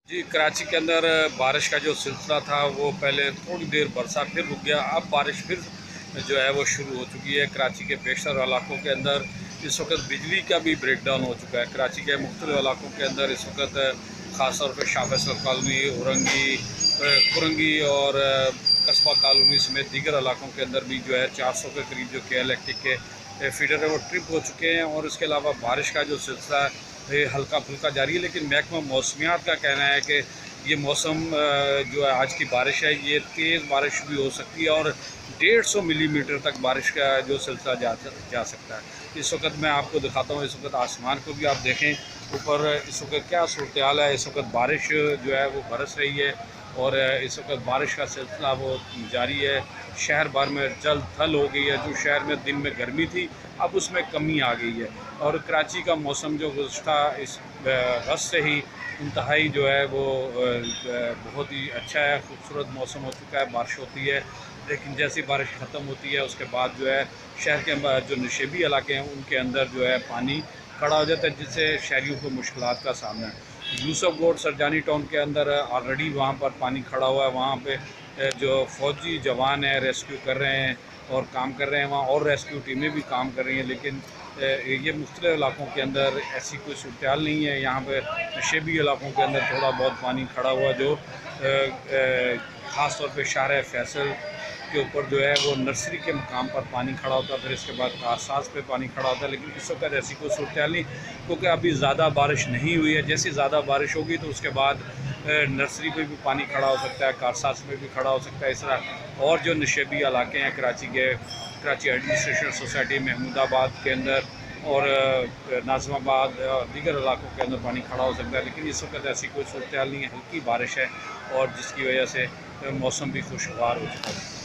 जी, कराची के अंदर बारिश का जो सिलसिला था वो पहले थोड़ी देर बरसा, फिर रुक गया। अब बारिश फिर जो है वो शुरू हो चुकी है। कराची के बेशतर इलाकों के अंदर इस वक्त बिजली का भी ब्रेकडाउन हो चुका है। कराची के मुख्तलिफ इलाकों के अंदर इस वक्त ख़ास तौर पर शाह फैसल कॉलोनी, औरंगी, कुरंगी और कस्बा कॉलोनी समेत दीगर इलाकों के अंदर भी जो है 400 के करीब जो के इलेक्ट्रिक के फीडर है वो ट्रिप हो चुके हैं। और इसके अलावा बारिश का जो सिलसिला ये हल्का फुल्का जारी है, लेकिन महकमा मौसमियात का कहना है कि ये मौसम जो है आज की बारिश है ये तेज़ बारिश भी हो सकती है और 150 मिलीमीटर तक बारिश का जो सिलसिला जा सकता है। इस वक्त मैं आपको दिखाता हूँ, इस वक्त आसमान को भी आप देखें ऊपर इस वक्त क्या सूरत हाल है। इस वक्त बारिश जो है वो बरस रही है और इस वक्त बारिश का सिलसिला वो जारी है। शहर भर में जल थल हो गई है। जो शहर में दिन में गर्मी थी अब उसमें कमी आ गई है। और कराची का मौसम जो गुज़श्ता इस गस्त से ही इंतहाई जो है वो बहुत ही अच्छा है, खूबसूरत मौसम हो चुका है। बारिश होती है लेकिन जैसी बारिश ख़त्म होती है उसके बाद जो है शहर के जो नशेबी इलाके हैं उनके अंदर जो है पानी खड़ा हो जाता है, जिससे शहरियों को मुश्किलात का सामना है। यूसुफ गोड सरजानी टाउन के अंदर ऑलरेडी वहाँ पर पानी खड़ा हुआ है। वहाँ पे जो फ़ौजी जवान है रेस्क्यू कर रहे हैं और काम कर रहे हैं वहाँ, और रेस्क्यू टीमें भी काम कर रही हैं। लेकिन ये मुख्तलिफ़ इलाकों के अंदर ऐसी कोई सूरत हाल नहीं है। यहाँ पर नशेबी इलाकों के अंदर थोड़ा बहुत पानी खड़ा हुआ, जो ख़ास तौर पे शाहर फैसल के ऊपर जो है वो नर्सरी के मकाम पर पानी खड़ा होता है, फिर इसके बाद कारसाज पे पानी खड़ा होता है। लेकिन इस वक्त ऐसी कोई सूरत हाल नहीं, क्योंकि अभी ज़्यादा बारिश नहीं हुई है। जैसी ज़्यादा बारिश होगी तो उसके बाद नर्सरी पे भी पानी खड़ा हो सकता है, कारसाज पे भी खड़ा हो सकता है। इस तरह और जो नशेबी इलाके हैं कराची के, कराची एडमिनिस्ट्रेशन सोसाइटी, महमूदाबाद के अंदर और नाज़िमाबाद और दीगर इलाकों के अंदर पानी खड़ा हो सकता है। लेकिन इस वक्त ऐसी कोई सूरत हाल नहीं है, हल्की बारिश है और जिसकी वजह से मौसम भी खुशगवार हो चुका है।